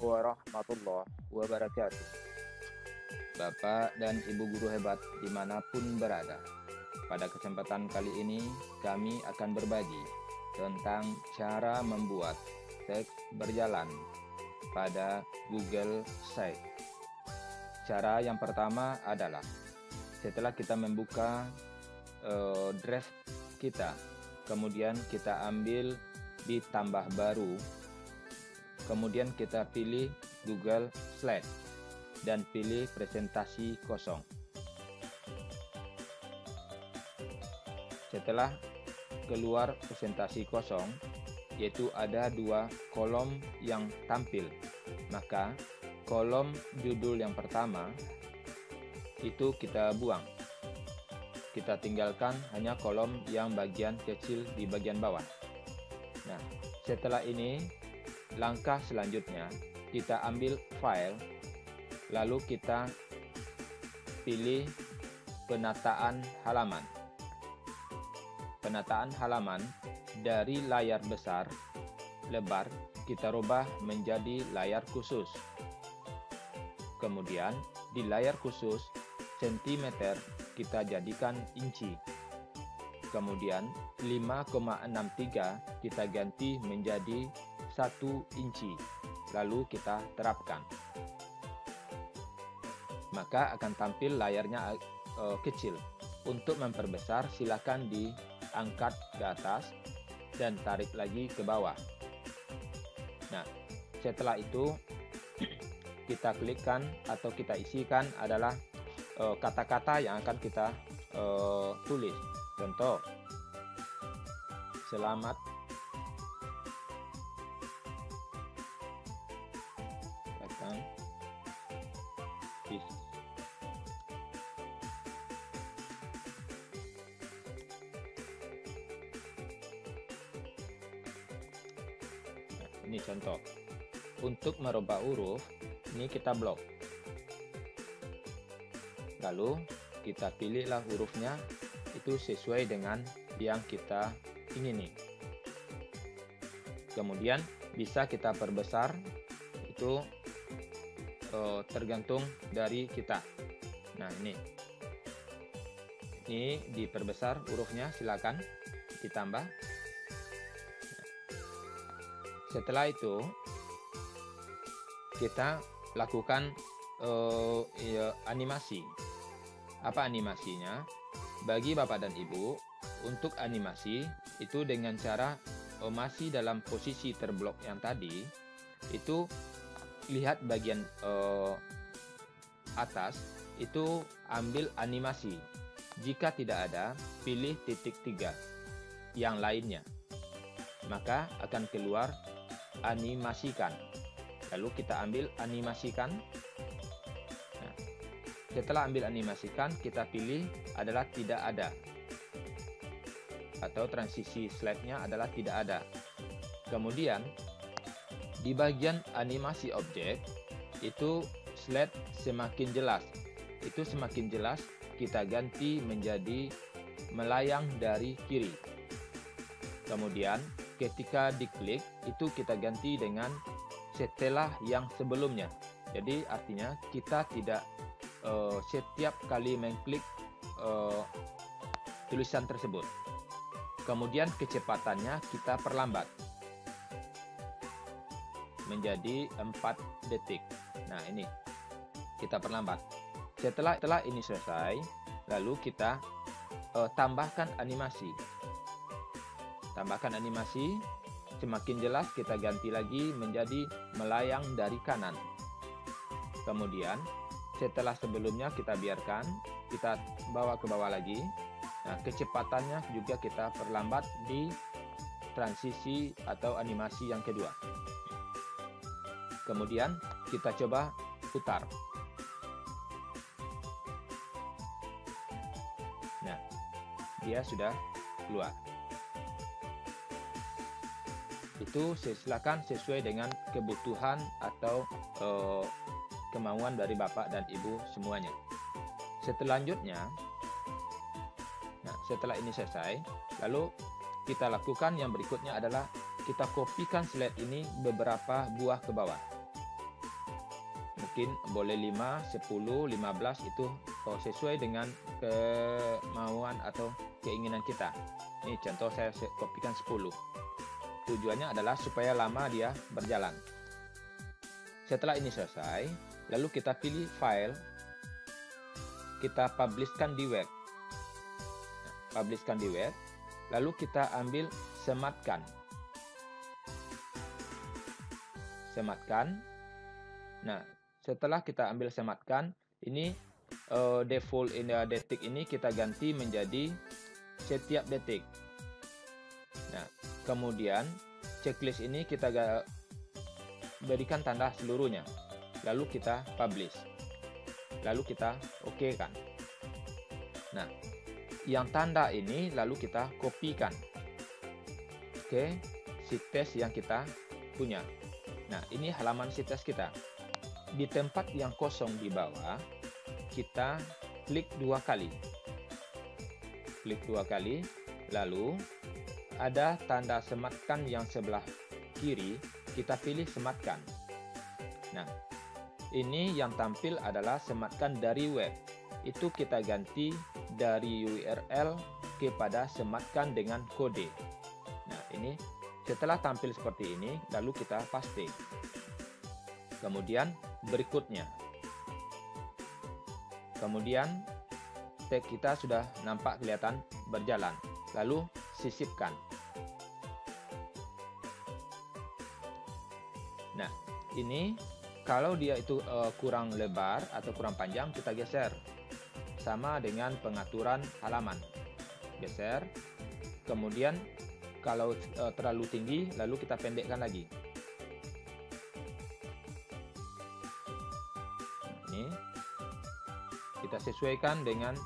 warahmatullahi wabarakatuh. Bapak dan Ibu guru hebat dimanapun berada. Pada kesempatan kali ini kami akan berbagi tentang cara membuat teks berjalan pada Google Sites. Cara yang pertama adalah setelah kita membuka draft kita, kemudian kita ambil di tambah baru, kemudian kita pilih Google Slides dan pilih presentasi kosong. Setelah keluar presentasi kosong, yaitu ada dua kolom yang tampil, maka kolom judul yang pertama itu kita buang. Kita tinggalkan hanya kolom yang bagian kecil di bagian bawah. Nah, setelah ini langkah selanjutnya kita ambil file, lalu kita pilih penataan halaman. Penataan halaman dari layar besar lebar kita rubah menjadi layar khusus. Kemudian di layar khusus sentimeter kita jadikan inci. Kemudian 5,63 kita ganti menjadi 1 inci. Lalu kita terapkan. Maka akan tampil layarnya kecil. Untuk memperbesar silakan diangkat ke atas dan tarik lagi ke bawah. Nah, setelah itu kita klikkan atau kita isikan adalah kata-kata yang akan kita tulis. Contoh, selamat datang di ini contoh. Untuk merubah huruf, ini kita blok. Lalu kita pilihlah hurufnya itu sesuai dengan yang kita ingini. Kemudian bisa kita perbesar, itu tergantung dari kita. Nah, ini diperbesar hurufnya, silakan ditambah. Setelah itu kita lakukan animasi. Apa animasinya? Bagi Bapak dan Ibu, untuk animasi itu dengan cara masih dalam posisi terblok yang tadi, itu lihat bagian atas, itu ambil animasi. Jika tidak ada, pilih titik 3 yang lainnya. Maka akan keluar animasikan. Lalu kita ambil animasikan. Nah, setelah ambil animasikan, kita pilih adalah tidak ada. Atau transisi slide-nya adalah tidak ada. Kemudian, di bagian animasi objek, itu slide semakin jelas. Itu semakin jelas, kita ganti menjadi melayang dari kiri. Kemudian, ketika diklik, itu kita ganti dengan setelah yang sebelumnya. Jadi artinya kita tidak setiap kali mengklik tulisan tersebut. Kemudian kecepatannya kita perlambat menjadi 4 detik. Nah, ini kita perlambat. Setelah ini selesai, lalu kita tambahkan animasi. Tambahkan animasi, semakin jelas kita ganti lagi menjadi melayang dari kanan. Kemudian setelah sebelumnya kita biarkan, kita bawa ke bawah lagi. Nah, kecepatannya juga kita perlambat di transisi atau animasi yang kedua. Kemudian kita coba putar. Nah, dia sudah keluar. Itu silakan sesuai dengan kebutuhan atau kemauan dari Bapak dan Ibu semuanya. Selanjutnya, nah setelah ini selesai, lalu kita lakukan yang berikutnya adalah kita kopikan slide ini beberapa buah ke bawah. mungkin boleh 5, 10, 15 itu sesuai dengan kemauan atau keinginan kita. Ini contoh saya kopikan 10. Tujuannya adalah supaya lama dia berjalan. Setelah ini selesai, lalu kita pilih file, kita publishkan di web. Publishkan di web, lalu kita ambil sematkan. Sematkan. Nah, setelah kita ambil sematkan, ini default detik ini kita ganti menjadi setiap detik. Nah, kemudian checklist ini kita berikan tanda seluruhnya. Lalu kita publish. Lalu kita OK kan. Nah, yang tanda ini lalu kita kopikan ke sheet test yang kita punya. Nah, ini halaman sheet test kita. Di tempat yang kosong di bawah, kita klik 2 kali. Klik 2 kali, lalu ada tanda sematkan yang sebelah kiri, kita pilih sematkan. Nah, ini yang tampil adalah sematkan dari web. Itu kita ganti dari URL kepada sematkan dengan kode. Nah, ini setelah tampil seperti ini, lalu kita paste. Kemudian berikutnya. Kemudian tag kita sudah nampak kelihatan berjalan. Lalu sisipkan. Nah, ini kalau dia itu kurang lebar atau kurang panjang, kita geser. Sama dengan pengaturan halaman. Geser. Kemudian kalau terlalu tinggi, lalu kita pendekkan lagi. Ini kita sesuaikan dengan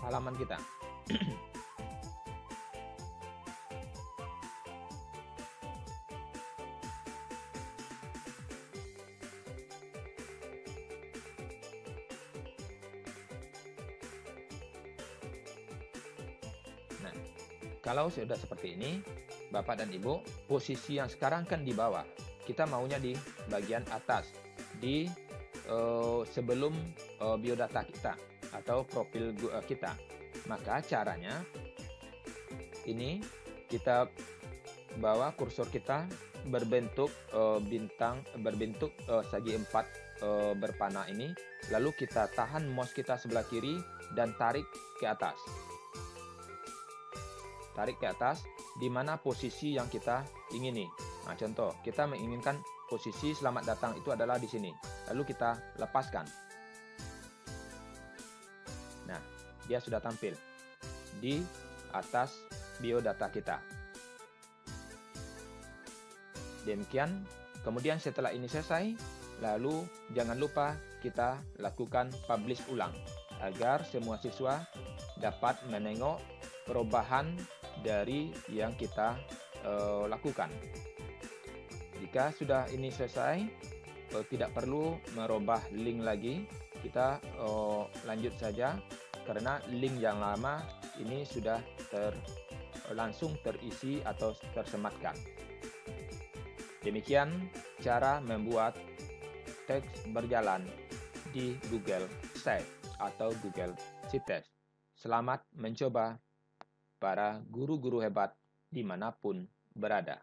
halaman kita. Nah, kalau sudah seperti ini, Bapak dan Ibu, posisi yang sekarang kan di bawah. Kita maunya di bagian atas, di sebelum biodata kita atau profil kita. Maka caranya ini kita bawa kursor kita berbentuk bintang, berbentuk segi 4 berpanah ini, lalu kita tahan mouse kita sebelah kiri dan tarik ke atas. Tarik ke atas di mana posisi yang kita ingini. Nah, contoh, kita menginginkan posisi selamat datang itu adalah di sini. Lalu kita lepaskan. Nah, dia sudah tampil di atas biodata kita. Demikian. Kemudian setelah ini selesai, lalu jangan lupa kita lakukan publish ulang agar semua siswa dapat menengok perubahan dari yang kita lakukan. Jika sudah ini selesai, tidak perlu merubah link lagi. Kita lanjut saja karena link yang lama ini sudah langsung terisi atau tersematkan. Demikian cara membuat teks berjalan di Google Sheets atau Google Sheet Test. Selamat mencoba para guru-guru hebat dimanapun berada.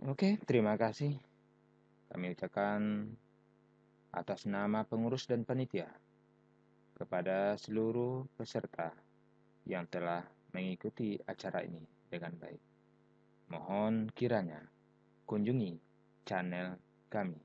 Oke, terima kasih. Kami ucapkan atas nama pengurus dan panitia kepada seluruh peserta yang telah mengikuti acara ini dengan baik. Mohon kiranya kunjungi channel kami